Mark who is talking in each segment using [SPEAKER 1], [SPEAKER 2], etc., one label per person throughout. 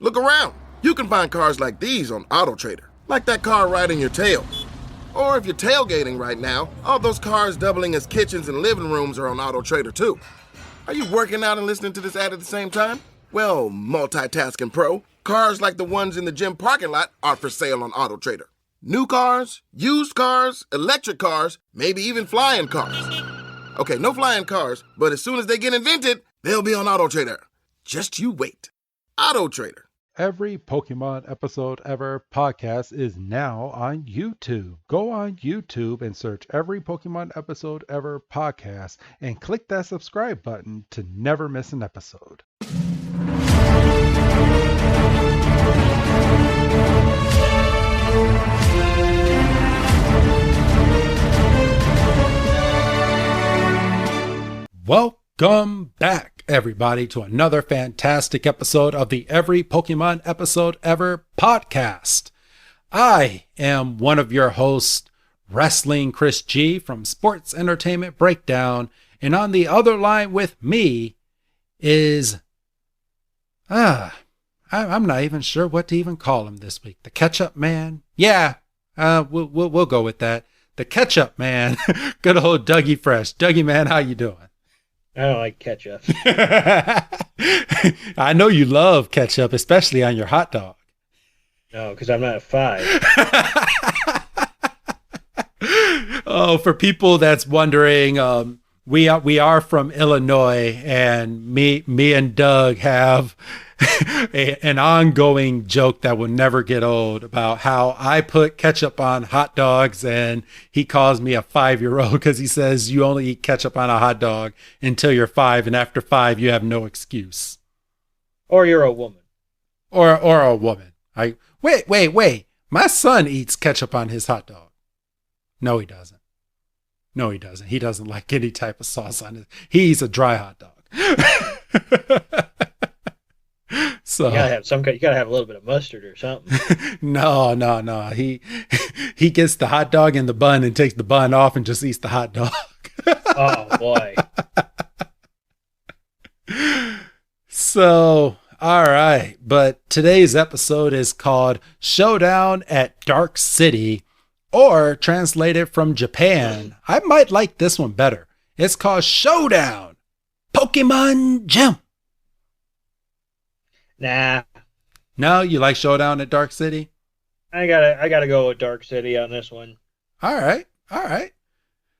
[SPEAKER 1] Look around. You can find cars like these on AutoTrader, like that car riding your tail. Or if you're tailgating right now, all those cars doubling as kitchens and living rooms are on AutoTrader too. Are you working out and listening to this ad at the same time? Well, multitasking pro, cars like the ones in the gym parking lot are for sale on AutoTrader. New cars, used cars, electric cars, maybe even flying cars. Okay, no flying cars, but as soon as they get invented, they'll be on AutoTrader. Just you wait. AutoTrader.
[SPEAKER 2] Every Pokemon Episode Ever podcast is now on YouTube. Go on YouTube and search Every Pokemon Episode Ever podcast and click that subscribe button to never miss an episode. Welcome back, everybody, to another fantastic episode of the Every Pokemon Episode Ever podcast. I am one of your hosts, Wrestling Chris G from Sports Entertainment Breakdown, and on the other line with me is, I'm not even sure what to even call him this week. The Ketchup Man? Yeah, we'll go with that. The Ketchup Man. Good old Dougie Fresh. Dougie Man, how you doing?
[SPEAKER 3] I don't like ketchup.
[SPEAKER 2] I know you love ketchup, especially on your hot dog.
[SPEAKER 3] No, because I'm not a 5.
[SPEAKER 2] Oh, for people that's wondering, we are from Illinois, and me and Doug have an ongoing joke that will never get old about how I put ketchup on hot dogs, and he calls me a 5-year-old because he says you only eat ketchup on a hot dog until you're 5, and after 5 you have no excuse.
[SPEAKER 3] Or you're a woman.
[SPEAKER 2] Or a woman. Wait. My son eats ketchup on his hot dog. No, he doesn't. He doesn't like any type of sauce on it. He eats a dry hot dog. So
[SPEAKER 3] you gotta have a little bit of mustard or something.
[SPEAKER 2] No. He gets the hot dog in the bun and takes the bun off and just eats the hot dog.
[SPEAKER 3] Oh boy.
[SPEAKER 2] So, all right. But today's episode is called Showdown at Dark City, or translated from Japan. I might like this one better. It's called Showdown Pokémon Gym.
[SPEAKER 3] Nah.
[SPEAKER 2] No, you like Showdown at Dark City?
[SPEAKER 3] I gotta go with Dark City on this one.
[SPEAKER 2] All right.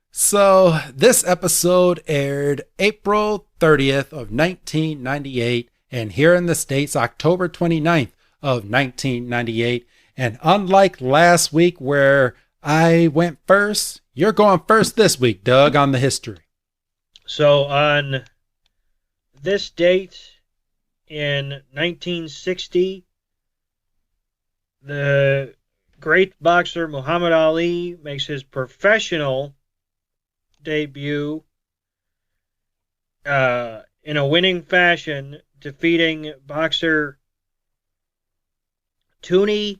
[SPEAKER 2] So this episode aired April 30th of 1998, and here in the States, October 29th of 1998. And unlike last week where I went first, you're going first this week, Doug, on the history.
[SPEAKER 3] So on this date in 1960, the great boxer Muhammad Ali makes his professional debut in a winning fashion, defeating boxer Tuni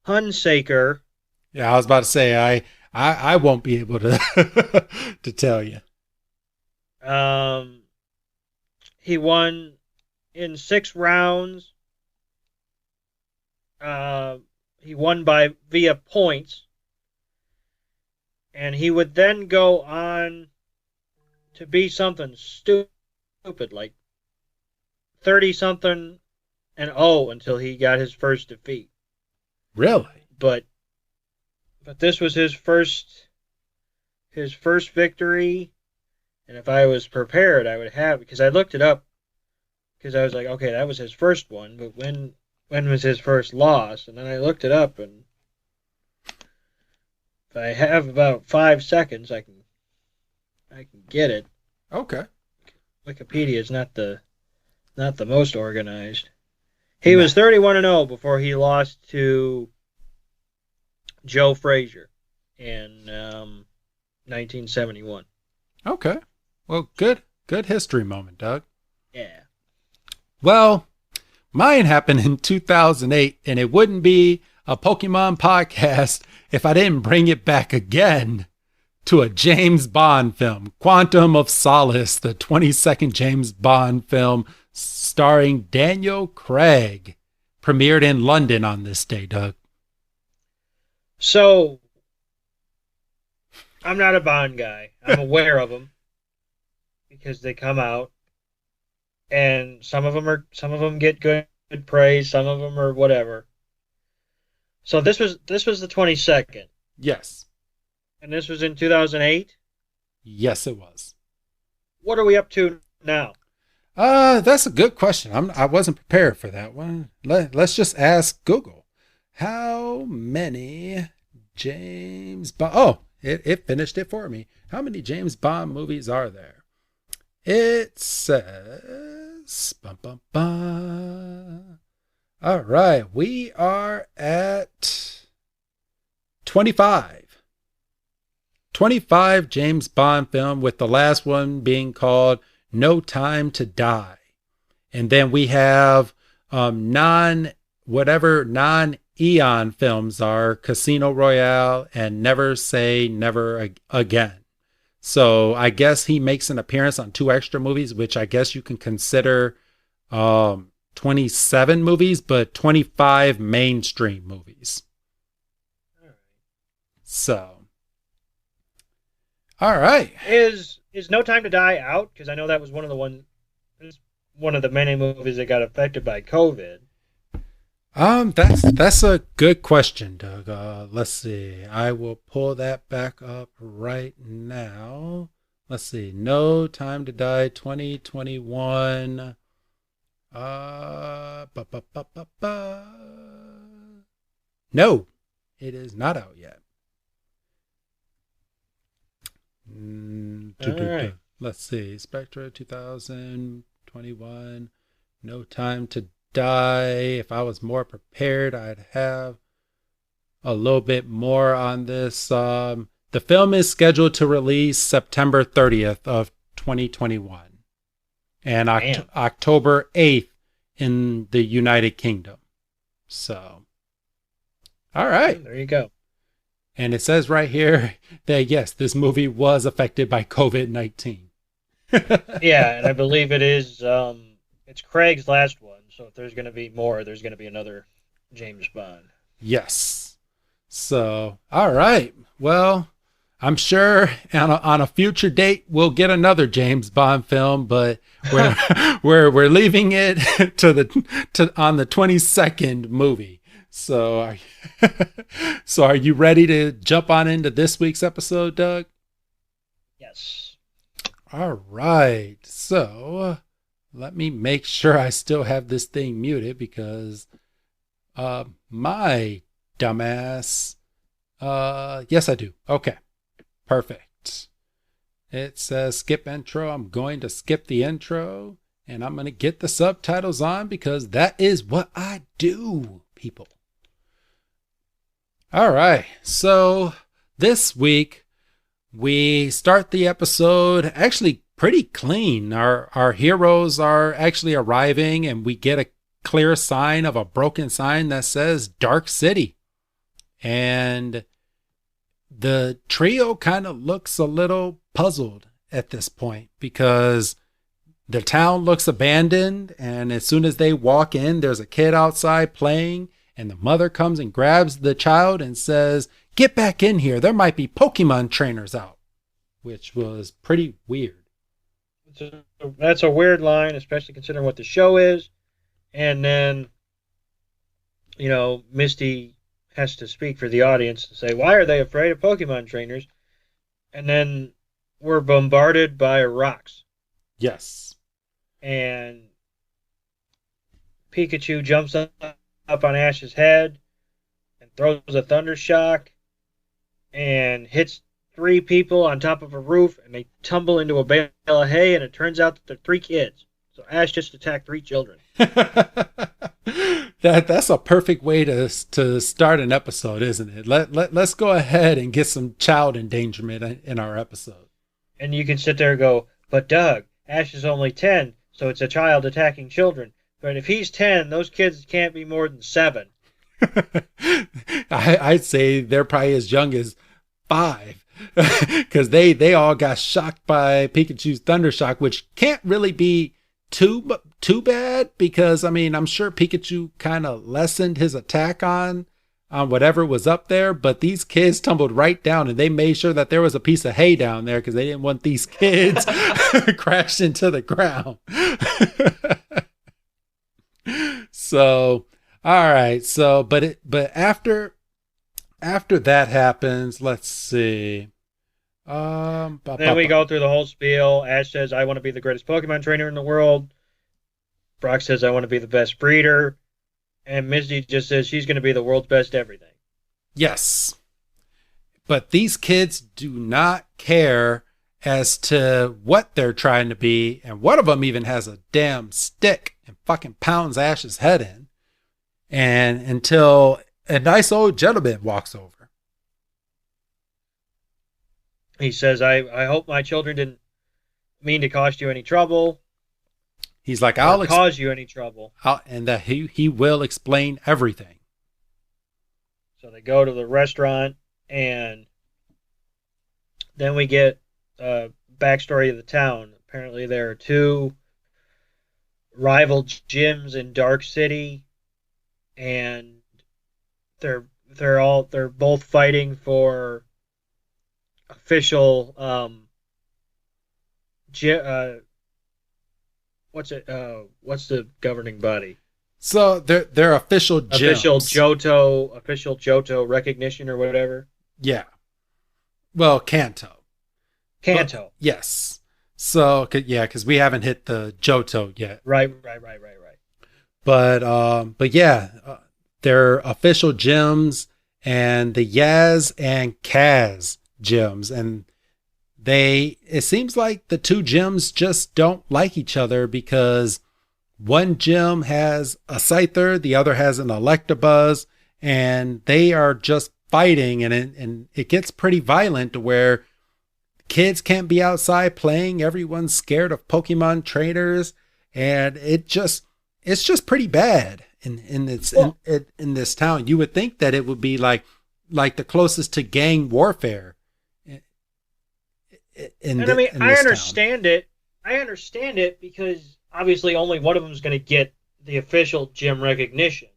[SPEAKER 3] Hunsaker.
[SPEAKER 2] Yeah, I was about to say I won't be able to to tell you.
[SPEAKER 3] He won in 6 rounds. He won via points, and he would then go on to be something stupid like 30-something and 0 until he got his first defeat.
[SPEAKER 2] Really?
[SPEAKER 3] But this was his first victory, and if I was prepared, I would have, because I looked it up, because I was like, okay, that was his first one, but when was his first loss? And then I looked it up, and if I have about 5 seconds, I can get it.
[SPEAKER 2] Okay.
[SPEAKER 3] Wikipedia is not the most organized. He was 31-0 before he lost to Joe Frazier in 1971.
[SPEAKER 2] Okay. Well, good history moment, Doug.
[SPEAKER 3] Yeah.
[SPEAKER 2] Well, mine happened in 2008, and it wouldn't be a Pokemon podcast if I didn't bring it back again to a James Bond film, Quantum of Solace, the 22nd James Bond film starring Daniel Craig, premiered in London on this day, Doug.
[SPEAKER 3] So, I'm not a Bond guy. I'm aware of them because they come out, and some of them get good praise, some of them are whatever. So this was the 22nd,
[SPEAKER 2] Yes.
[SPEAKER 3] and this was in 2008.
[SPEAKER 2] Yes, it was.
[SPEAKER 3] What are we up to now?
[SPEAKER 2] That's a good question. I wasn't prepared for that one. Let's just ask Google. How many James Bond? Oh, it finished it for me. How many James Bond movies are there? It says, bum, bum, bum. All right, we are at 25. 25 James Bond film, with the last one being called No Time to Die. And then we have non-Eon films are Casino Royale and Never Say Never Again. So I guess he makes an appearance on 2 extra movies, which I guess you can consider 27 movies, but 25 mainstream movies. So, all right.
[SPEAKER 3] Is No Time to Die out? Because I know that was one of the many movies that got affected by COVID.
[SPEAKER 2] That's a good question, Doug. Let's see. I will pull that back up right now. Let's see. No Time to Die 2021. No, it is not out yet.
[SPEAKER 3] Right.
[SPEAKER 2] Let's see. Spectre 2021. No Time to Die. If I was more prepared, I'd have a little bit more on this. The film is scheduled to release September 30th of 2021 and October 8th in the United Kingdom. So, all right.
[SPEAKER 3] There you go.
[SPEAKER 2] And it says right here that, yes, this movie was affected by COVID-19.
[SPEAKER 3] Yeah, and I believe it is, it's Craig's last one. So if there's going to be more, there's going to be another James Bond.
[SPEAKER 2] Yes. So, all right. Well, I'm sure on a future date we'll get another James Bond film, but we're leaving it on the 22nd movie. So, are you ready to jump on into this week's episode, Doug?
[SPEAKER 3] Yes.
[SPEAKER 2] All right. So, let me make sure I still have this thing muted because my dumbass. Yes, I do. Okay. Perfect. It says skip intro. I'm going to skip the intro and I'm going to get the subtitles on because that is what I do, people. All right. So this week we start the episode actually pretty clean. Our heroes are actually arriving and we get a clear sign of a broken sign that says Dark City. And the trio kind of looks a little puzzled at this point because the town looks abandoned. And as soon as they walk in, there's a kid outside playing and the mother comes and grabs the child and says, "Get back in here. There might be Pokemon trainers out," which was pretty weird.
[SPEAKER 3] That's a weird line, especially considering what the show is. And then, Misty has to speak for the audience to say, why are they afraid of Pokemon trainers? And then we're bombarded by rocks.
[SPEAKER 2] Yes.
[SPEAKER 3] And Pikachu jumps up on Ash's head and throws a thunder shock and hits 3 people on top of a roof, and they tumble into a bale of hay, and it turns out that they're 3 kids. So Ash just attacked 3 children.
[SPEAKER 2] That's a perfect way to start an episode, isn't it? Let's go ahead and get some child endangerment in our episode.
[SPEAKER 3] And you can sit there and go, but Doug, Ash is only 10, so it's a child attacking children. But if he's 10, those kids can't be more than 7.
[SPEAKER 2] I'd say they're probably as young as 5. Because they all got shocked by Pikachu's Thunder Shock, which can't really be too bad, because I mean, I'm sure Pikachu kind of lessened his attack on whatever was up there, but these kids tumbled right down, and they made sure that there was a piece of hay down there because they didn't want these kids crashed into the ground. So, all right. So, but after that happens, let's see.
[SPEAKER 3] Then we go through the whole spiel. Ash says, "I want to be the greatest Pokemon trainer in the world." Brock says, "I want to be the best breeder." And Misty just says she's going to be the world's best everything.
[SPEAKER 2] Yes. But these kids do not care as to what they're trying to be. And one of them even has a damn stick and fucking pounds Ash's head in. And until a nice old gentleman walks over.
[SPEAKER 3] He says, I hope my children didn't mean to cause you any trouble.
[SPEAKER 2] He's like,
[SPEAKER 3] I'll cause you any trouble.
[SPEAKER 2] And that he will explain everything.
[SPEAKER 3] So they go to the restaurant, and then we get a backstory of the town. Apparently there are two rival gyms in Dark City, and they're both fighting for official what's the governing body?
[SPEAKER 2] So they're official gyms.
[SPEAKER 3] Official Johto recognition or whatever.
[SPEAKER 2] Yeah. Well, Kanto.
[SPEAKER 3] Kanto.
[SPEAKER 2] Yes. So yeah, because we haven't hit the Johto yet.
[SPEAKER 3] Right.
[SPEAKER 2] But yeah, they're official gyms, and the Yaz and Kaz gyms, and it seems like the two gyms just don't like each other, because one gym has a Scyther, the other has an Electabuzz, and they are just fighting, and it gets pretty violent to where kids can't be outside playing. Everyone's scared of Pokemon trainers, and it's just pretty bad in this town. You would think that it would be like the closest to gang warfare.
[SPEAKER 3] I understand it. I understand it because obviously only one of them is going to get the official gym recognition,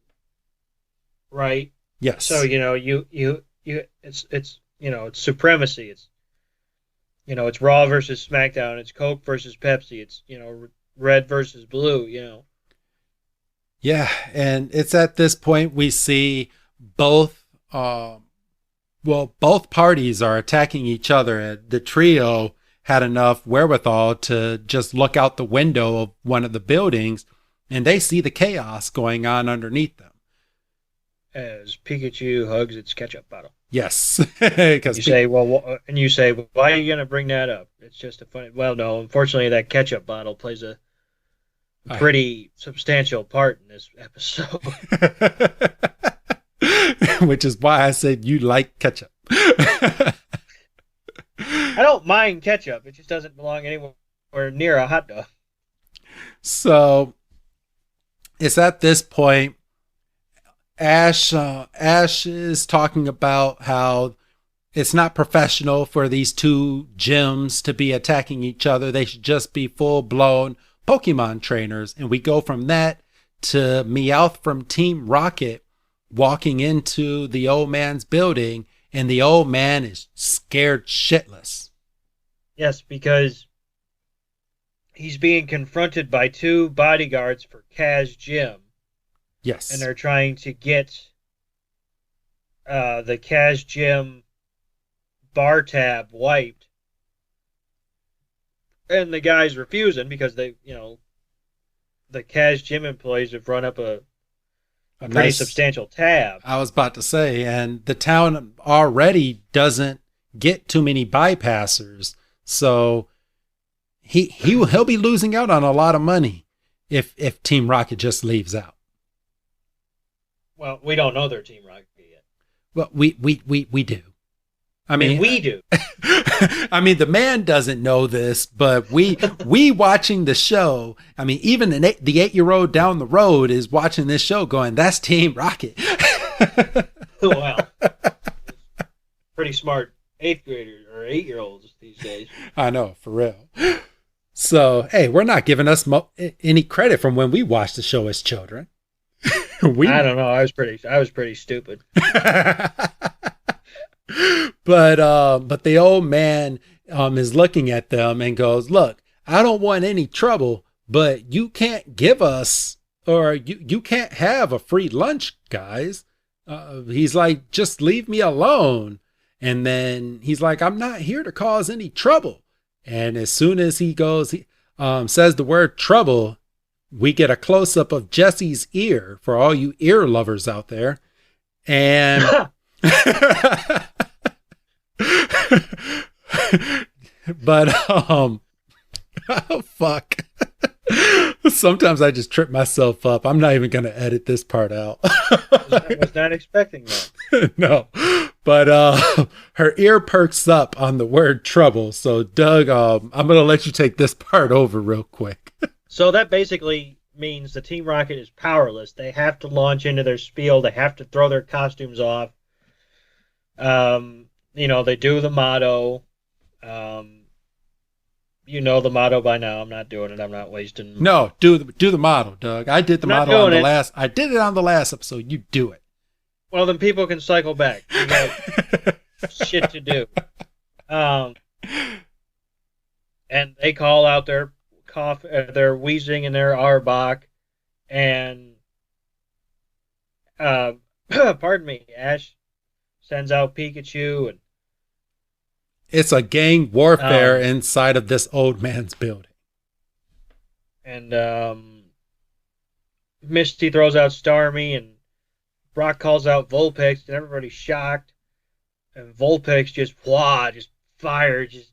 [SPEAKER 3] right?
[SPEAKER 2] Yes.
[SPEAKER 3] So it's supremacy. It's Raw versus SmackDown. It's Coke versus Pepsi. It's red versus blue.
[SPEAKER 2] Yeah, and it's at this point we see both. Both parties are attacking each other. The trio had enough wherewithal to just look out the window of one of the buildings, and they see the chaos going on underneath them.
[SPEAKER 3] As Pikachu hugs its ketchup bottle.
[SPEAKER 2] Yes. Because
[SPEAKER 3] you say, why are you going to bring that up? It's just a funny. Well, no, unfortunately, that ketchup bottle plays a pretty substantial part in this episode.
[SPEAKER 2] Which is why I said you like ketchup.
[SPEAKER 3] I don't mind ketchup. It just doesn't belong anywhere near a hot dog.
[SPEAKER 2] So it's at this point, Ash is talking about how it's not professional for these two gyms to be attacking each other. They should just be full-blown Pokemon trainers. And we go from that to Meowth from Team Rocket walking into the old man's building, and the old man is scared shitless.
[SPEAKER 3] Yes, because he's being confronted by two bodyguards for Kaz Gym.
[SPEAKER 2] Yes.
[SPEAKER 3] And they're trying to get the Kaz Gym bar tab wiped. And the guy's refusing because the Kaz Gym employees have run up a pretty substantial tab.
[SPEAKER 2] I was about to say, and the town already doesn't get too many bypassers, so he'll be losing out on a lot of money if Team Rocket just leaves out.
[SPEAKER 3] Well, we don't know they're Team Rocket yet.
[SPEAKER 2] Well, we do. I mean,
[SPEAKER 3] we do.
[SPEAKER 2] I mean, the man doesn't know this, but we watching the show. I mean, even the 8-year-old down the road is watching this show, going, "That's Team Rocket."
[SPEAKER 3] Well, pretty smart 8th graders or 8-year-olds these days.
[SPEAKER 2] I know, for real. So, hey, we're not giving us any credit from when we watched the show as children.
[SPEAKER 3] I don't know. I was pretty stupid.
[SPEAKER 2] But the old man is looking at them and goes, "Look, I don't want any trouble, but you can't give us, or you can't have a free lunch, guys." He's like, "Just leave me alone." And then he's like, "I'm not here to cause any trouble." And as soon as he says the word trouble, we get a close up of Jesse's ear for all you ear lovers out there. And but oh fuck. Sometimes I just trip myself up. I'm not even going to edit this part out.
[SPEAKER 3] I was not expecting that.
[SPEAKER 2] No. But her ear perks up on the word trouble. So Doug, I'm going to let you take this part over real quick.
[SPEAKER 3] So that basically means the Team Rocket is powerless. They have to launch into their spiel. They have to throw their costumes off. They do the motto. You know the motto by now. I'm not doing it. I'm not wasting.
[SPEAKER 2] No, do the motto, Doug. I did the motto on the last. I did it on the last episode. You do it.
[SPEAKER 3] Well, then people can cycle back. You got shit to do. And they call out their cough, their wheezing, and their Arbok, and pardon me, Ash sends out Pikachu, and
[SPEAKER 2] it's a gang warfare inside of this old man's building.
[SPEAKER 3] And Misty throws out Starmie, and Brock calls out Vulpix, and everybody's shocked. And Vulpix just fire, just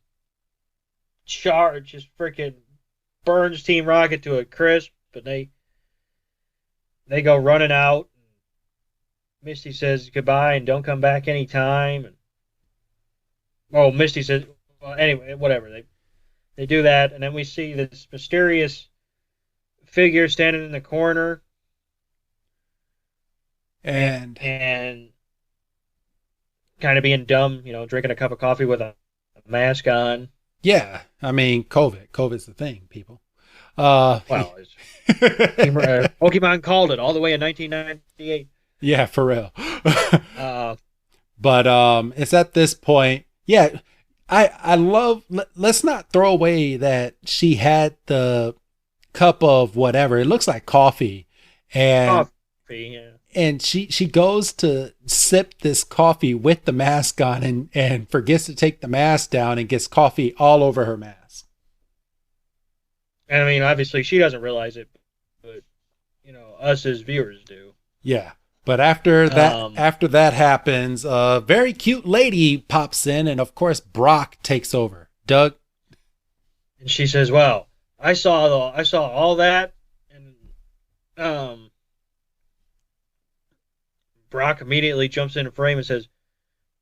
[SPEAKER 3] charge, just freaking burns Team Rocket to a crisp. But they go running out. Misty says goodbye and don't come back anytime. And Misty says, well, anyway, whatever. They do that, and then we see this mysterious figure standing in the corner. And kind of being dumb, drinking a cup of coffee with a mask on.
[SPEAKER 2] Yeah, I mean, COVID's the thing, people.
[SPEAKER 3] Pokemon called it all the way in 1998.
[SPEAKER 2] Yeah, for real. But it's at this point. Yeah, I love. Let's not throw away that she had the cup of whatever. It looks like coffee, and
[SPEAKER 3] yeah.
[SPEAKER 2] And she goes to sip this coffee with the mask on and forgets to take the mask down and gets coffee all over her mask.
[SPEAKER 3] And I mean, obviously she doesn't realize it, but us as viewers do.
[SPEAKER 2] Yeah. But after that happens, a very cute lady pops in, and of course Brock takes over. Doug?
[SPEAKER 3] And she says, "Well, I saw all that," and Brock immediately jumps into frame and says,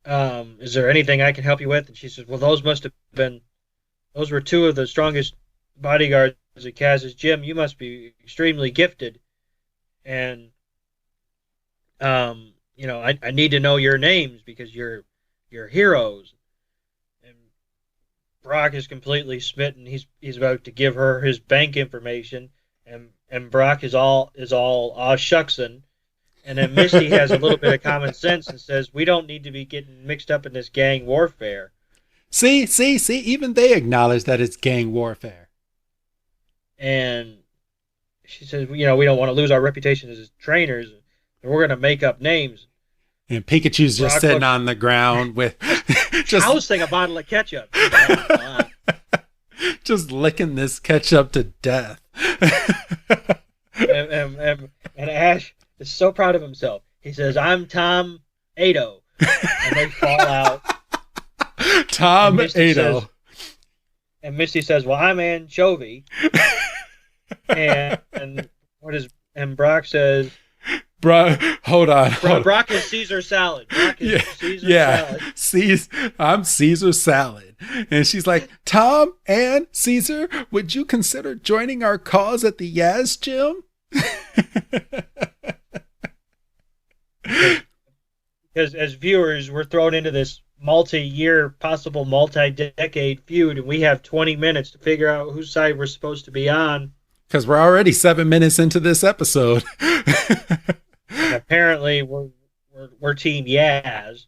[SPEAKER 3] "Is there anything I can help you with?" And she says, "Well, those were two of the strongest bodyguards at Kaz's gym. You must be extremely gifted, and I need to know your names because you're heroes." And Brock is completely smitten. He's about to give her his bank information, and Brock is all aw shucksin'. And then Misty has a little bit of common sense and says, "We don't need to be getting mixed up in this gang warfare."
[SPEAKER 2] See, even they acknowledge that it's gang warfare.
[SPEAKER 3] And she says, "We don't want to lose our reputation as trainers, and we're going to make up names."
[SPEAKER 2] And Pikachu's just sitting on the ground with just
[SPEAKER 3] housing a bottle of ketchup.
[SPEAKER 2] Just licking this ketchup to death.
[SPEAKER 3] and Ash is so proud of himself. He says, "I'm Tom Ado." And they fall out.
[SPEAKER 2] Tom Ado.
[SPEAKER 3] And Misty says, "Well, I'm Anchovy." and Brock says,
[SPEAKER 2] hold on.
[SPEAKER 3] Brock is Caesar salad. Brock is Caesar salad.
[SPEAKER 2] I'm Caesar salad. And she's like, "Tom and Caesar, would you consider joining our cause at the Yaz gym?"
[SPEAKER 3] Because as viewers, we're thrown into this possible multi-decade feud, and we have 20 minutes to figure out whose side we're supposed to be on.
[SPEAKER 2] Because we're already 7 minutes into this episode.
[SPEAKER 3] And apparently, we're Team Yaz.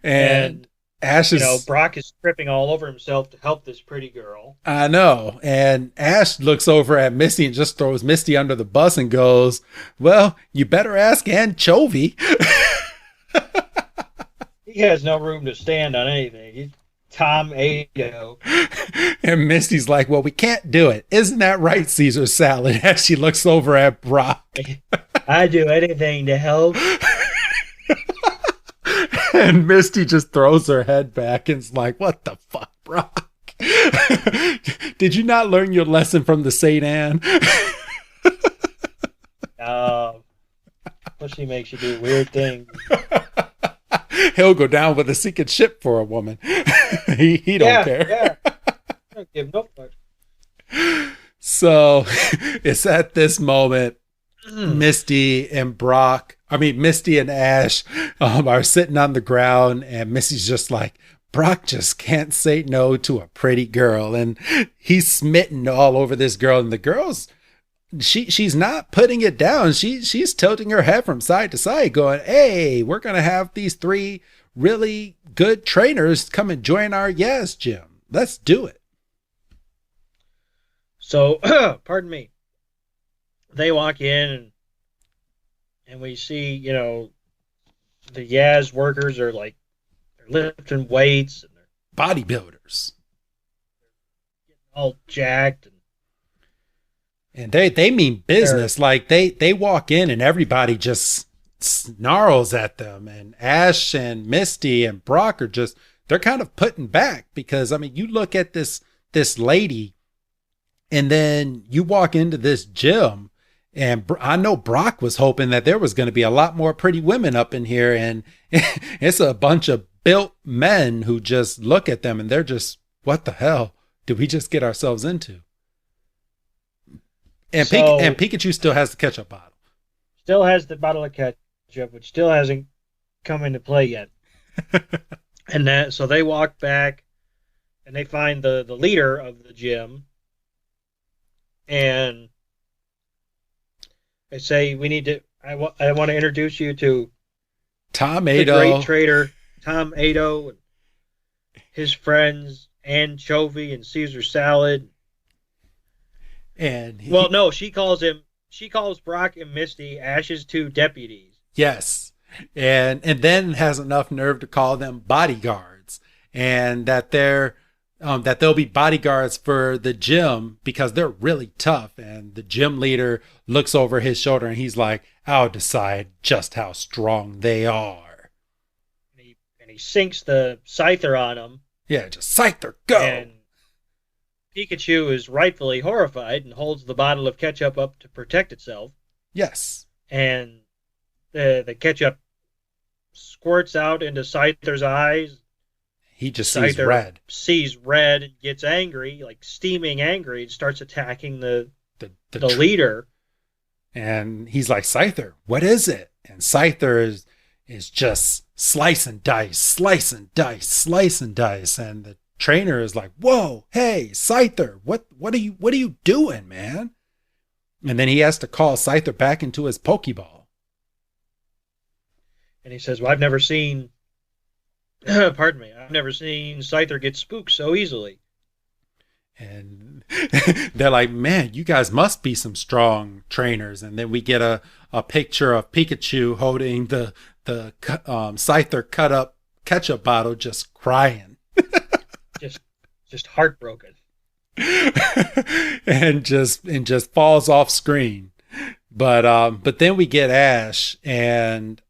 [SPEAKER 2] And Ash is,
[SPEAKER 3] Brock is tripping all over himself to help this pretty girl.
[SPEAKER 2] I know. And Ash looks over at Misty and just throws Misty under the bus and goes, well, you better ask Anchovy.
[SPEAKER 3] He has no room to stand on anything. He's Tom Ado.
[SPEAKER 2] And Misty's like, well, we can't do it. Isn't that right, Caesar Salad? As she looks over at Brock.
[SPEAKER 3] I do anything to help.
[SPEAKER 2] And Misty just throws her head back and is like, what the fuck, Brock? Did you not learn your lesson from the St. Anne?
[SPEAKER 3] Pussy makes you do weird things.
[SPEAKER 2] He'll go down with a sinking ship for a woman. he don't care.
[SPEAKER 3] Yeah. I don't give no fuck.
[SPEAKER 2] So it's at this moment, Misty and Ash are sitting on the ground, and Misty's just like, Brock just can't say no to a pretty girl, and he's smitten all over this girl, and the girl's she's not putting it down. She's tilting her head from side to side, going, hey, we're gonna have these 3 really good trainers come and join our Yaz gym. Let's do it.
[SPEAKER 3] So pardon me, they walk in and we see, the Yaz workers are like, they're lifting weights and they're
[SPEAKER 2] Bodybuilders.
[SPEAKER 3] getting all jacked,
[SPEAKER 2] And they mean business. Like they walk in and everybody just snarls at them. And Ash and Misty and Brock are just, they're kind of putting back because, I mean, you look at this lady and then you walk into this gym, and I know Brock was hoping that there was going to be a lot more pretty women up in here. And it's a bunch of built men who just look at them and they're just, what the hell did we just get ourselves into? And Pikachu still has the ketchup bottle.
[SPEAKER 3] Still has the bottle of ketchup, which still hasn't come into play yet. So they walk back and they find the leader of the gym. And they say, I want to introduce you to
[SPEAKER 2] Tom
[SPEAKER 3] the
[SPEAKER 2] Ado.
[SPEAKER 3] great trader, Tom Ado, and his friends, Anchovy and Caesar Salad.
[SPEAKER 2] And
[SPEAKER 3] she calls Brock and Misty Ash's 2 deputies.
[SPEAKER 2] Yes. And then has enough nerve to call them bodyguards, and that they'll be bodyguards for the gym because they're really tough. And the gym leader looks over his shoulder and he's like, I'll decide just how strong they are.
[SPEAKER 3] And he sinks the Scyther on them.
[SPEAKER 2] Yeah, just Scyther, go.
[SPEAKER 3] And Pikachu is rightfully horrified and holds the bottle of ketchup up to protect itself.
[SPEAKER 2] Yes.
[SPEAKER 3] And the ketchup squirts out into Scyther's eyes.
[SPEAKER 2] He just
[SPEAKER 3] sees red and gets angry, like steaming angry, and starts attacking the leader.
[SPEAKER 2] And he's like, Scyther, what is it? And Scyther is just slice and dice. And the trainer is like, whoa, hey, Scyther, what are you doing, man? And then he has to call Scyther back into his Pokeball.
[SPEAKER 3] And he says, well, I've never seen Scyther get spooked so easily.
[SPEAKER 2] And they're like, man, you guys must be some strong trainers. And then we get a picture of Pikachu holding the Scyther cut up ketchup bottle, just crying.
[SPEAKER 3] just heartbroken.
[SPEAKER 2] and just falls off screen. But then we get Ash, and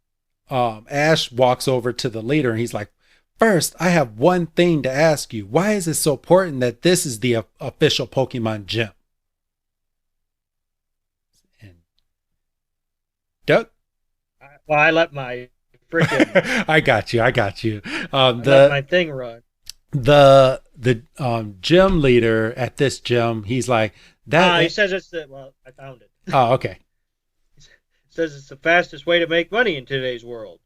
[SPEAKER 2] Ash walks over to the leader and he's like, first, I have one thing to ask you. Why is it so important that this is the official Pokemon gym? And Doug?
[SPEAKER 3] Well, I let my freaking...
[SPEAKER 2] I got you.
[SPEAKER 3] I let my thing run.
[SPEAKER 2] The gym leader at this gym, he's like...
[SPEAKER 3] he says I found it.
[SPEAKER 2] Oh, okay.
[SPEAKER 3] It says it's the fastest way to make money in today's world.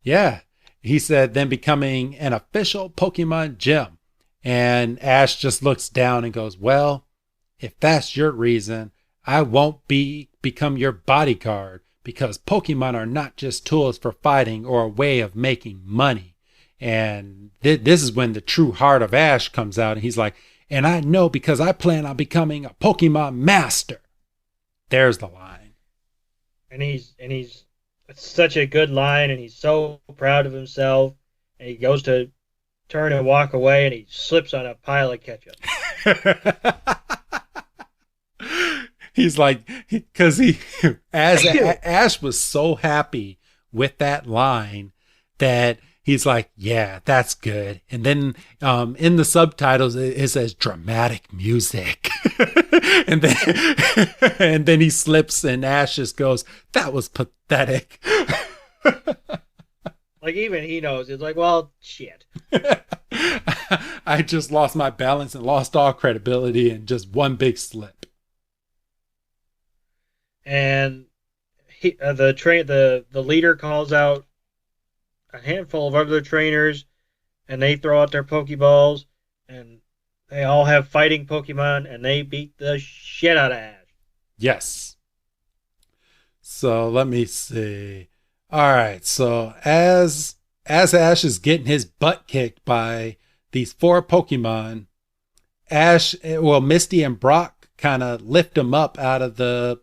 [SPEAKER 2] Yeah. he said, then becoming an official Pokemon gym. And Ash just looks down and goes, well, if that's your reason, I won't become your bodyguard, because Pokemon are not just tools for fighting or a way of making money. And this is when the true heart of Ash comes out, and he's like, and I know because I plan on becoming a Pokemon master. There's the line.
[SPEAKER 3] And he's it's such a good line, and he's so proud of himself. And he goes to turn and walk away, and he slips on a pile of ketchup.
[SPEAKER 2] He's like, because Ash was so happy with that line that he's like, yeah, that's good. And then in the subtitles, it says dramatic music. and then he slips, and Ash just goes, that was pathetic.
[SPEAKER 3] Like, even he knows. It's like, well, shit.
[SPEAKER 2] I just lost my balance and lost all credibility in just one big slip. And
[SPEAKER 3] the leader calls out a handful of other trainers, and they throw out their Pokeballs, and they all have fighting Pokemon, and they beat the shit out of Ash.
[SPEAKER 2] Yes. So let me see. All right. So as Ash is getting his butt kicked by these 4 Pokemon, Misty and Brock kind of lift him up out of the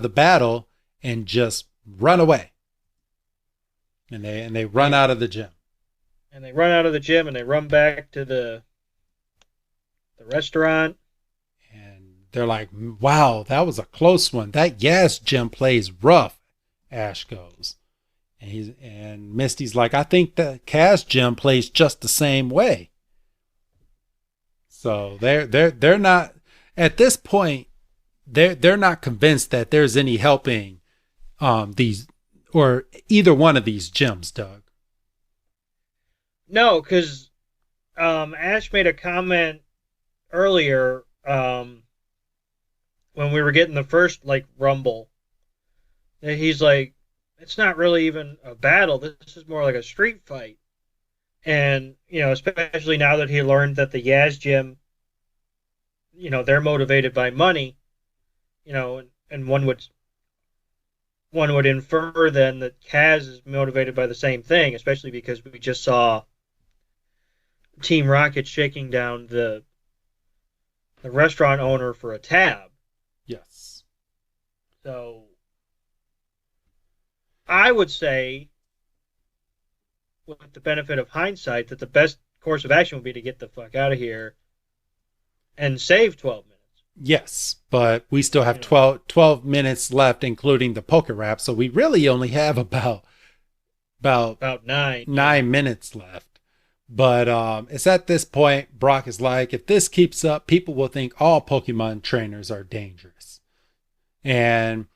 [SPEAKER 2] battle and just run away. And they run out of the gym.
[SPEAKER 3] And they run out of the gym, and they run back to the restaurant.
[SPEAKER 2] And they're like, wow, that was a close one. That Yaz gym plays rough, Ash goes. And Misty's like, I think the Kaz gym plays just the same way. So they're not, at this point, they're not convinced that there's any helping these or either one of these gyms, Doug.
[SPEAKER 3] No, because Ash made a comment earlier when we were getting the first rumble that he's like, it's not really even a battle. This is more like a street fight. And, especially now that he learned that the Yaz gym, they're motivated by money, and one would infer then that Kaz is motivated by the same thing, especially because we just saw Team Rocket shaking down the restaurant owner for a tab.
[SPEAKER 2] Yes.
[SPEAKER 3] So I would say, with the benefit of hindsight, that the best course of action would be to get the fuck out of here and save 12 minutes.
[SPEAKER 2] Yes, but we still have 12 minutes left, including the poke wrap, so we really only have about 9 minutes left. But it's at this point, Brock is like, if this keeps up, people will think all Pokemon trainers are dangerous. And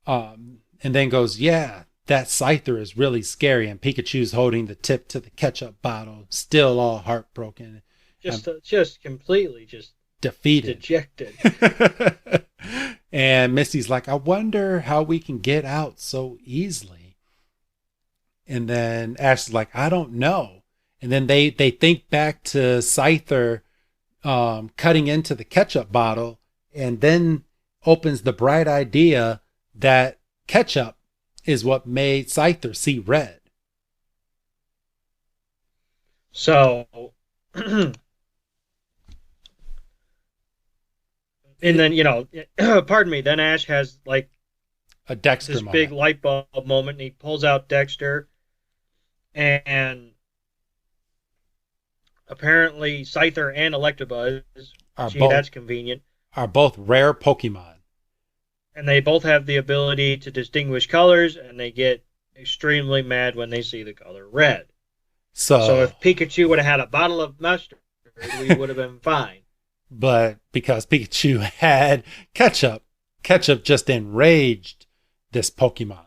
[SPEAKER 2] then goes, yeah, that Scyther is really scary. And Pikachu's holding the tip to the ketchup bottle, still all heartbroken.
[SPEAKER 3] Just completely
[SPEAKER 2] defeated.
[SPEAKER 3] Dejected.
[SPEAKER 2] And Misty's like, I wonder how we can get out so easily. And then Ash is like, I don't know. And then they think back to Scyther cutting into the ketchup bottle, and then opens the bright idea that ketchup is what made Scyther see red.
[SPEAKER 3] So, and then, pardon me, then Ash has
[SPEAKER 2] a Dexter
[SPEAKER 3] this
[SPEAKER 2] moment.
[SPEAKER 3] big light bulb moment, and he pulls out Dexter, and apparently Scyther and Electabuzz, that's convenient,
[SPEAKER 2] are both rare Pokemon.
[SPEAKER 3] And they both have the ability to distinguish colors, and they get extremely mad when they see the color red. So if Pikachu would have had a bottle of mustard, we would have been fine.
[SPEAKER 2] But because Pikachu had ketchup just enraged this Pokemon.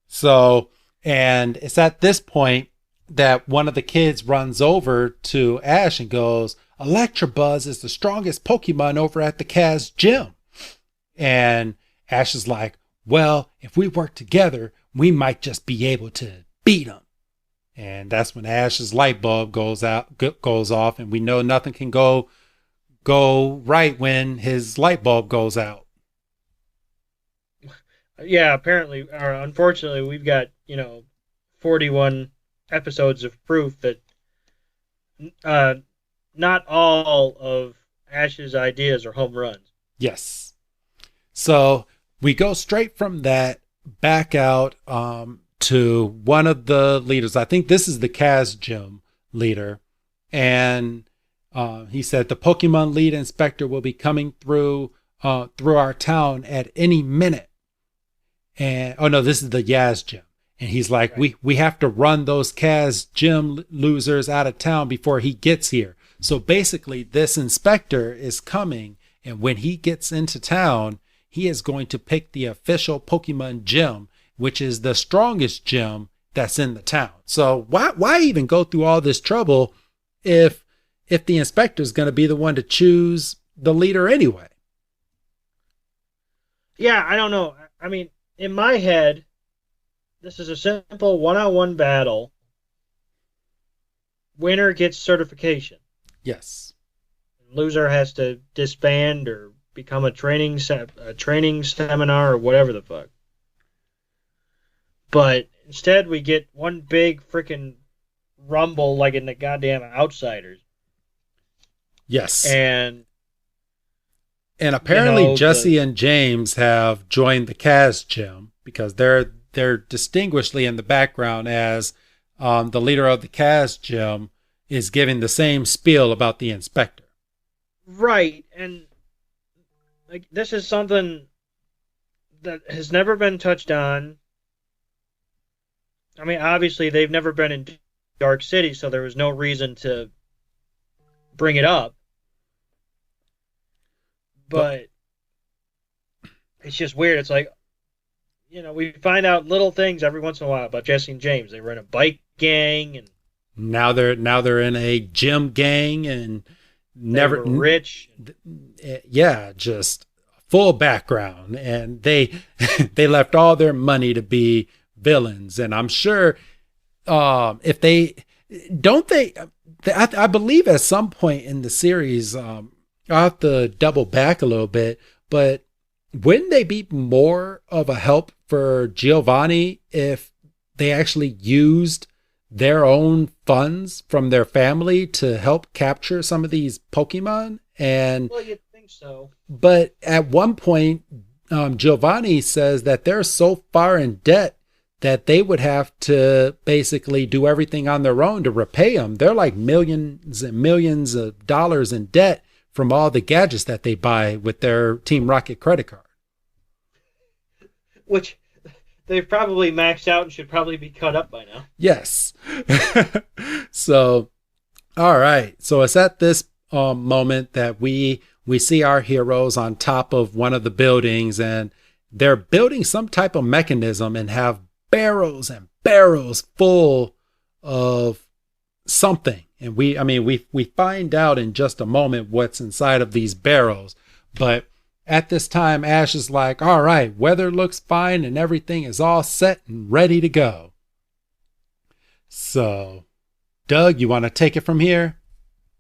[SPEAKER 2] So, and it's at this point that one of the kids runs over to Ash and goes, Electabuzz is the strongest Pokemon over at the Kaz gym. And Ash is like, well, if we work together, we might just be able to beat him. And that's when Ash's light bulb goes off, and we know nothing can go right when his light bulb goes out.
[SPEAKER 3] Yeah, apparently, or unfortunately, we've got 41 episodes of proof that not all of Ash's ideas are home runs.
[SPEAKER 2] Yes. So we go straight from that back out to one of the leaders. I think this is the Kaz Gym leader. And he said the Pokemon lead inspector will be coming through our town at any minute. And oh no, this is the Yaz Gym. And he's like, right. we have to run those Kaz Gym losers out of town before he gets here. So basically, this inspector is coming, and when he gets into town, he is going to pick the official Pokemon gym, which is the strongest gym that's in the town. So why even go through all this trouble if the inspector is going to be the one to choose the leader anyway?
[SPEAKER 3] Yeah, I don't know. I mean, in my head, this is a simple one-on-one battle. Winner gets certification.
[SPEAKER 2] Yes.
[SPEAKER 3] Loser has to disband or become a training seminar or whatever the fuck. But instead, we get one big freaking rumble like in the goddamn Outsiders.
[SPEAKER 2] Yes.
[SPEAKER 3] And
[SPEAKER 2] apparently Jesse and James have joined the Kaz Gym because they're distinguishedly in the background as the leader of the Kaz Gym is giving the same spiel about the inspector.
[SPEAKER 3] Right. And like this is something that has never been touched on. I mean, obviously they've never been in Dark City, so there was no reason to bring it up. But it's just weird. It's like, we find out little things every once in a while about Jesse and James. They were in a bike gang, and
[SPEAKER 2] now they're in a gym gang, and never
[SPEAKER 3] rich.
[SPEAKER 2] Yeah, just full background, and they left all their money to be villains. And I'm sure if they don't, I believe at some point in the series, I'll have to double back a little bit, but wouldn't they be more of a help for Giovanni if they actually used their own funds from their family to help capture some of these Pokemon? And
[SPEAKER 3] well, you'd think so.
[SPEAKER 2] But at one point, Giovanni says that they're so far in debt that they would have to basically do everything on their own to repay them. They're like millions and millions of dollars in debt from all the gadgets that they buy with their Team Rocket credit card.
[SPEAKER 3] Which they've probably maxed out and should probably be cut up by now.
[SPEAKER 2] Yes. So, all right. So it's at this moment that we see our heroes on top of one of the buildings, and they're building some type of mechanism and have barrels and barrels full of something. And we find out in just a moment what's inside of these barrels. But at this time, Ash is like, all right, weather looks fine and everything is all set and ready to go. So, Doug, you want to take it from here?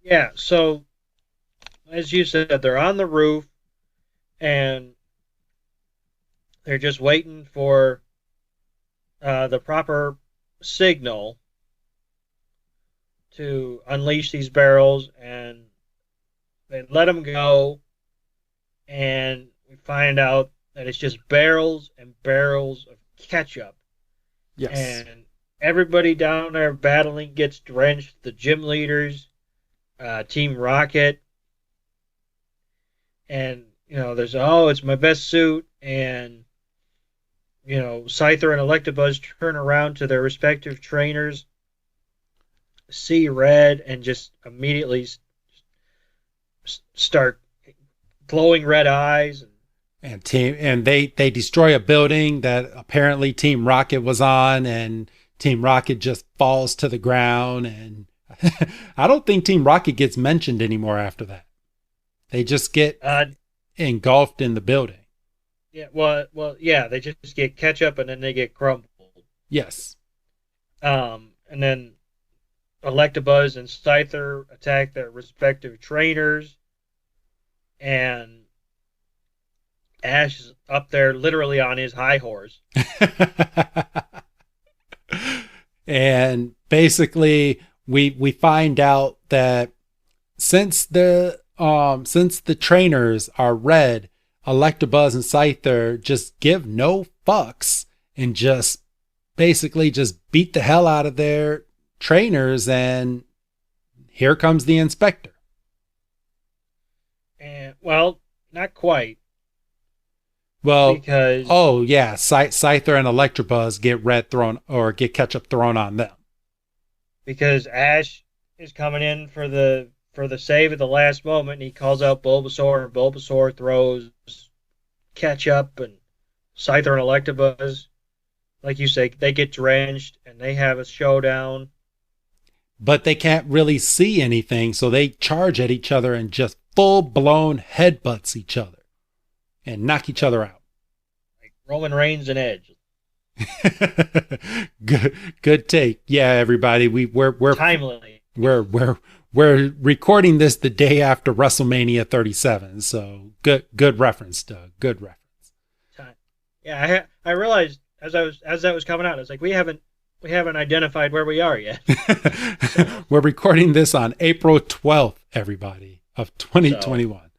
[SPEAKER 3] Yeah, so as you said, they're on the roof and they're just waiting for the proper signal to unleash these barrels, and they let them go, and we find out that it's just barrels and barrels of ketchup.
[SPEAKER 2] Yes.
[SPEAKER 3] And everybody down there battling gets drenched. The gym leaders, Team Rocket, and there's it's my best suit, and Scyther and Electabuzz turn around to their respective trainers, see red, and just immediately start glowing red eyes.
[SPEAKER 2] And they destroy a building that apparently Team Rocket was on, and Team Rocket just falls to the ground. And I don't think Team Rocket gets mentioned anymore after that. They just get engulfed in the building.
[SPEAKER 3] Yeah, well, yeah, they just get ketchup and then they get crumbled.
[SPEAKER 2] Yes.
[SPEAKER 3] And and then Electabuzz and Scyther attack their respective trainers, and Ash is up there literally on his high horse.
[SPEAKER 2] And basically we find out that since the trainers are red, Electabuzz and Scyther just give no fucks and just basically just beat the hell out of their trainers, and here comes the inspector.
[SPEAKER 3] And well, not quite.
[SPEAKER 2] Well,
[SPEAKER 3] because
[SPEAKER 2] oh yeah, Scyther and Electabuzz get ketchup thrown on them.
[SPEAKER 3] Because Ash is coming in for the save at the last moment, and he calls out Bulbasaur, and Bulbasaur throws ketchup, and Scyther and Electabuzz, like you say, they get drenched, and they have a showdown.
[SPEAKER 2] But they can't really see anything, so they charge at each other and just full-blown headbutts each other and knock each other out.
[SPEAKER 3] Like Roman Reigns and Edge.
[SPEAKER 2] Good take. Yeah, everybody, we're
[SPEAKER 3] timely.
[SPEAKER 2] We're recording this the day after WrestleMania 37, so good reference, Doug. Good reference.
[SPEAKER 3] Yeah, I realized as that was coming out, I was like, we haven't identified where we are yet.
[SPEAKER 2] So. We're recording this on April 12th, everybody, of 2021.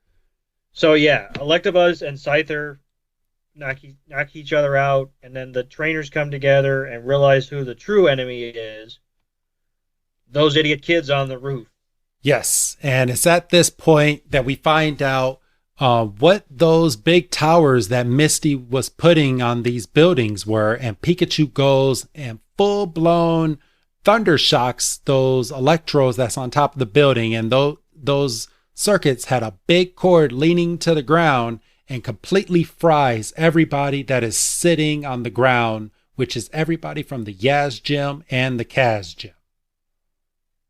[SPEAKER 3] So yeah, Electabuzz and Scyther knock each other out, and then the trainers come together and realize who the true enemy is. Those idiot kids on the roof.
[SPEAKER 2] Yes, and it's at this point that we find out what those big towers that Misty was putting on these buildings were, and Pikachu goes and full-blown thunder shocks those electrodes that's on top of the building, and those circuits had a big cord leaning to the ground and completely fries everybody that is sitting on the ground, which is everybody from the Yaz Gym and the Kaz Gym.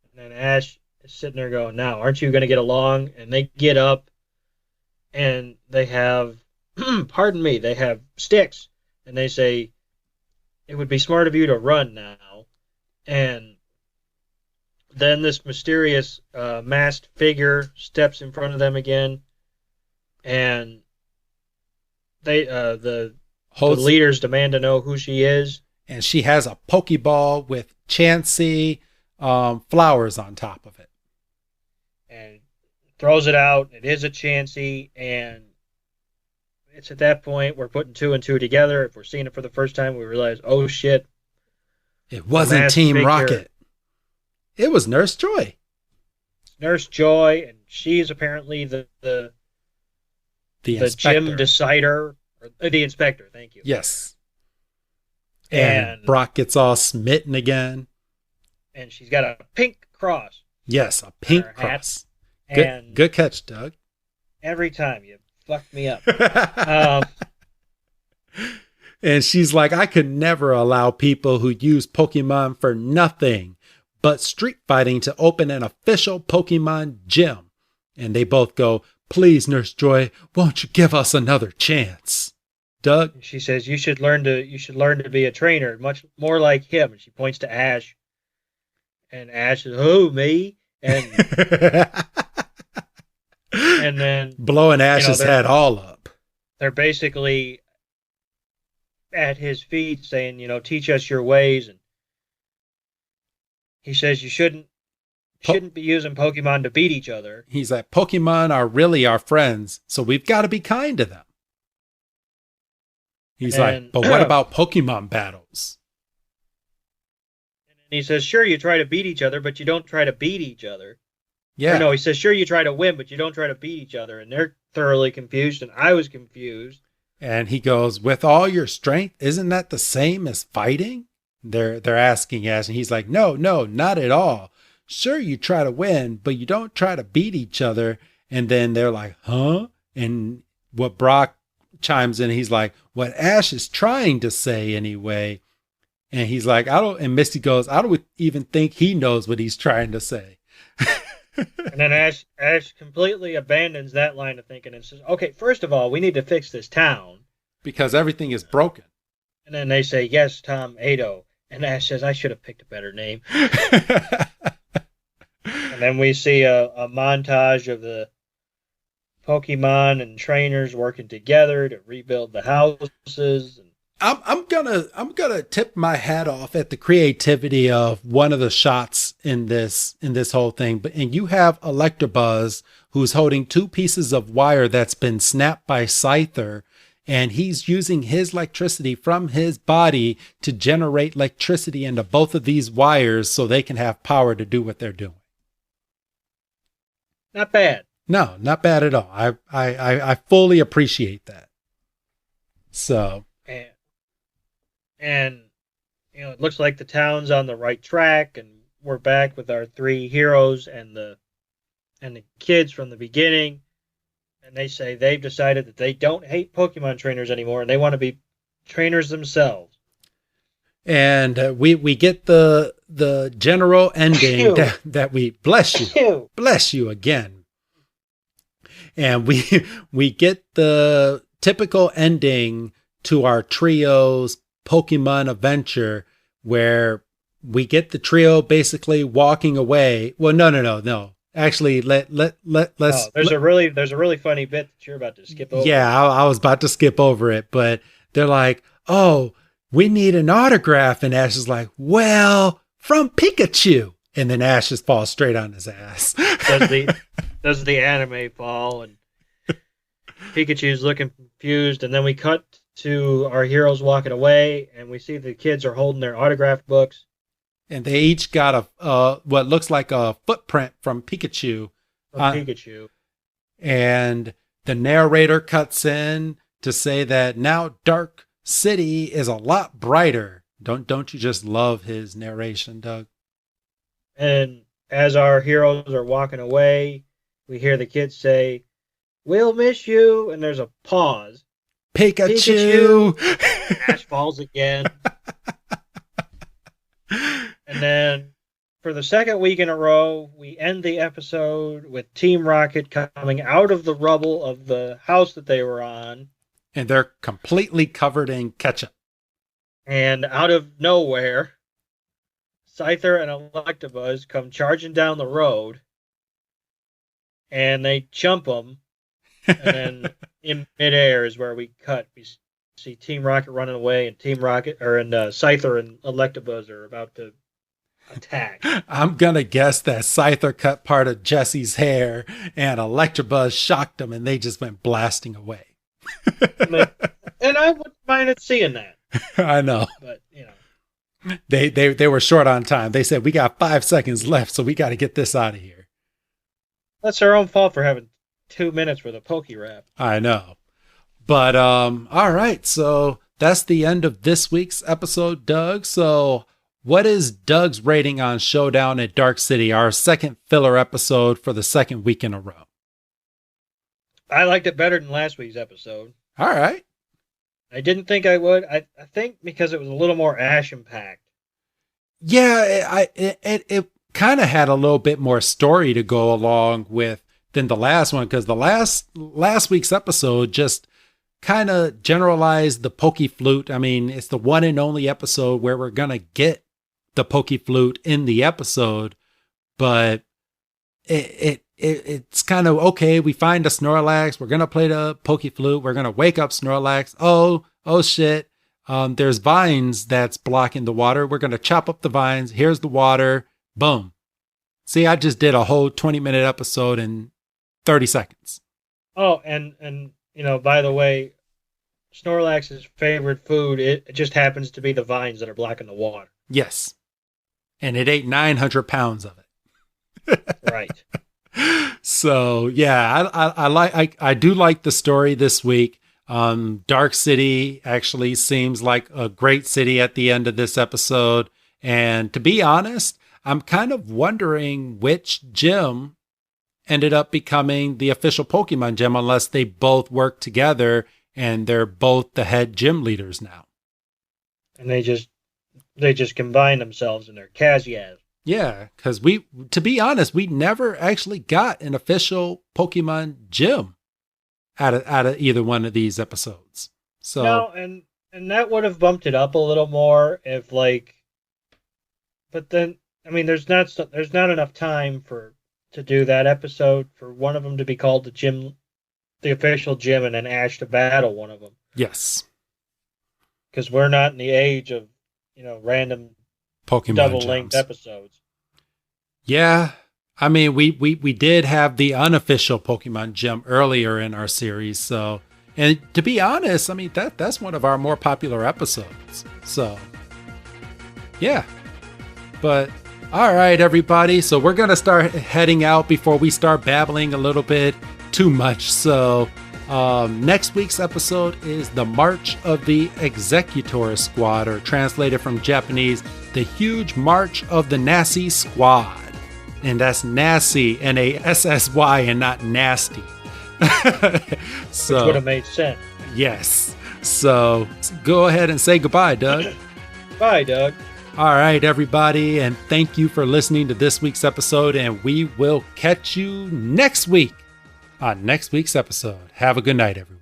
[SPEAKER 3] And then Ash is sitting there going, now, aren't you going to get along? And they get up, and they have, pardon me, they have sticks. And they say, it would be smart of you to run now. And then this mysterious masked figure steps in front of them again. And they the leaders demand to know who she is.
[SPEAKER 2] And she has a Pokeball with Chansey flowers on top of it.
[SPEAKER 3] And throws it out. It is a Chansey, and it's at that point we're putting two and two together. If we're seeing it for the first time, we realize, oh shit,
[SPEAKER 2] it wasn't Team Rocket. It was Nurse Joy.
[SPEAKER 3] Nurse Joy, and she's apparently the gym decider, or the inspector. Thank you.
[SPEAKER 2] Yes. And Brock gets all smitten again.
[SPEAKER 3] And she's got a pink cross.
[SPEAKER 2] Yes, a pink cross. Good catch, Doug.
[SPEAKER 3] Every time you fucked me up.
[SPEAKER 2] And she's like, I could never allow people who use Pokemon for nothing but street fighting to open an official Pokemon gym. And they both go, please, Nurse Joy, won't you give us another chance? Doug?
[SPEAKER 3] She says, you should learn to be a trainer, much more like him. And she points to Ash. And Ash says, who, me? And and then
[SPEAKER 2] blowing Ash's head all up.
[SPEAKER 3] They're basically at his feet saying, teach us your ways. And he says you shouldn't be using Pokemon to beat each other.
[SPEAKER 2] He's like, Pokemon are really our friends, so we've got to be kind to them. He's like, but what about Pokemon battles?
[SPEAKER 3] And he says, sure, you try to beat each other, but you don't try to beat each other.
[SPEAKER 2] Yeah.
[SPEAKER 3] Or no, he says, sure, you try to win, but you don't try to beat each other. And they're thoroughly confused, and I was confused.
[SPEAKER 2] And he goes, with all your strength, isn't that the same as fighting? They're asking Ash, and he's like, no, not at all. Sure, you try to win, but you don't try to beat each other. And then they're like, huh? And what Brock chimes in, he's like, what Ash is trying to say anyway. And he's like, and Misty goes, I don't even think he knows what he's trying to say.
[SPEAKER 3] And then Ash completely abandons that line of thinking and says, okay, first of all, we need to fix this town.
[SPEAKER 2] Because everything is broken.
[SPEAKER 3] And then they say, yes, Tom Ado. And Ash says, I should have picked a better name. And then we see a montage of the Pokemon and trainers working together to rebuild the houses. And
[SPEAKER 2] I'm gonna tip my hat off at the creativity of one of the shots in this whole thing. And you have Electabuzz, who's holding two pieces of wire that's been snapped by Scyther, and he's using his electricity from his body to generate electricity into both of these wires so they can have power to do what they're doing.
[SPEAKER 3] not bad.
[SPEAKER 2] No, not bad at all. I fully appreciate that. So,
[SPEAKER 3] and it looks like the town's on the right track, and we're back with our three heroes and the kids from the beginning. And they say they've decided that they don't hate Pokemon trainers anymore, and they want to be trainers themselves.
[SPEAKER 2] and we get the general ending that we bless you again, and we get the typical ending to our trio's Pokemon adventure, where we get the trio basically walking away. Well, no. Actually, let's.
[SPEAKER 3] There's a really funny bit that you're about to skip over.
[SPEAKER 2] Yeah, I was about to skip over it, but they're like, "Oh, we need an autograph," and Ash is like, "Well, from Pikachu," and then Ash just falls straight on his ass.
[SPEAKER 3] does the anime fall, and Pikachu's looking confused, and then we cut to our heroes walking away, and we see the kids are holding their autograph books.
[SPEAKER 2] And they each got what looks like a footprint from Pikachu.
[SPEAKER 3] Pikachu.
[SPEAKER 2] And the narrator cuts in to say that now Dark City is a lot brighter. Don't you just love his narration, Doug?
[SPEAKER 3] And as our heroes are walking away, we hear the kids say, "We'll miss you," and there's a pause.
[SPEAKER 2] Pikachu!
[SPEAKER 3] Ash falls again. And then for the second week in a row, we end the episode with Team Rocket coming out of the rubble of the house that they were on.
[SPEAKER 2] And they're completely covered in ketchup.
[SPEAKER 3] And out of nowhere, Scyther and Electabuzz come charging down the road. And they jump them. And then in midair is where we cut. We see Team Rocket running away, and Scyther and Electabuzz are about to attack.
[SPEAKER 2] I'm gonna guess that Scyther cut part of Jesse's hair, and Electabuzz shocked him, and they just went blasting away.
[SPEAKER 3] And I wouldn't mind seeing that.
[SPEAKER 2] I know,
[SPEAKER 3] but
[SPEAKER 2] they were short on time. They said we got 5 seconds left, so we got to get this out of here.
[SPEAKER 3] That's their own fault for having 2 minutes for the Poke Rap.
[SPEAKER 2] I know, but all right. So that's the end of this week's episode, Doug. So, what is Doug's rating on Showdown at Dark City, our second filler episode for the second week in a row?
[SPEAKER 3] I liked it better than last week's episode.
[SPEAKER 2] All right.
[SPEAKER 3] I didn't think I would. I think because it was a little more action-packed.
[SPEAKER 2] Yeah, it kind of had a little bit more story to go along with than the last one, because the last week's episode just kind of generalized the Poke Flute. I mean, it's the one and only episode where we're going to get the Poke Flute in the episode, but it's kind of okay. We find a Snorlax. We're going to play the Poke Flute. We're going to wake up Snorlax. Oh shit. There's vines that's blocking the water. We're going to chop up the vines. Here's the water. Boom. See, I just did a whole 20-minute episode in 30 seconds.
[SPEAKER 3] Oh, and by the way, Snorlax's favorite food, it just happens to be the vines that are blocking the water.
[SPEAKER 2] Yes. And it ate 900 pounds of it.
[SPEAKER 3] Right.
[SPEAKER 2] So, yeah, I do like the story this week. Dark City actually seems like a great city at the end of this episode. And to be honest, I'm kind of wondering which gym ended up becoming the official Pokemon gym, unless they both work together and they're both the head gym leaders now.
[SPEAKER 3] And they just combine themselves in their Kazias.
[SPEAKER 2] Yeah, because to be honest, we never actually got an official Pokemon gym out of either one of these episodes. So
[SPEAKER 3] no, and that would have bumped it up a little more if, like, But then, I mean, there's not enough time to do that episode for one of them to be called the official gym, and then Ash to battle one of them.
[SPEAKER 2] Yes.
[SPEAKER 3] Because we're not in the age of, random
[SPEAKER 2] Pokemon
[SPEAKER 3] double-length
[SPEAKER 2] gems.
[SPEAKER 3] episodes.
[SPEAKER 2] Yeah. I mean, we did have the unofficial Pokemon gym earlier in our series. So, and to be honest, I mean, that's one of our more popular episodes. So, yeah. But, all right, everybody. So we're going to start heading out before we start babbling a little bit too much. So, next week's episode is the March of the Executor Squad, or translated from Japanese, the Huge March of the Nassy Squad. And that's Nassy, Nassy, and not nasty. So,
[SPEAKER 3] which would have made sense.
[SPEAKER 2] Yes. So go ahead and say goodbye, Doug.
[SPEAKER 3] Bye, Doug.
[SPEAKER 2] All right, everybody. And thank you for listening to this week's episode. And we will catch you next week on next week's episode. Have a good night, everyone.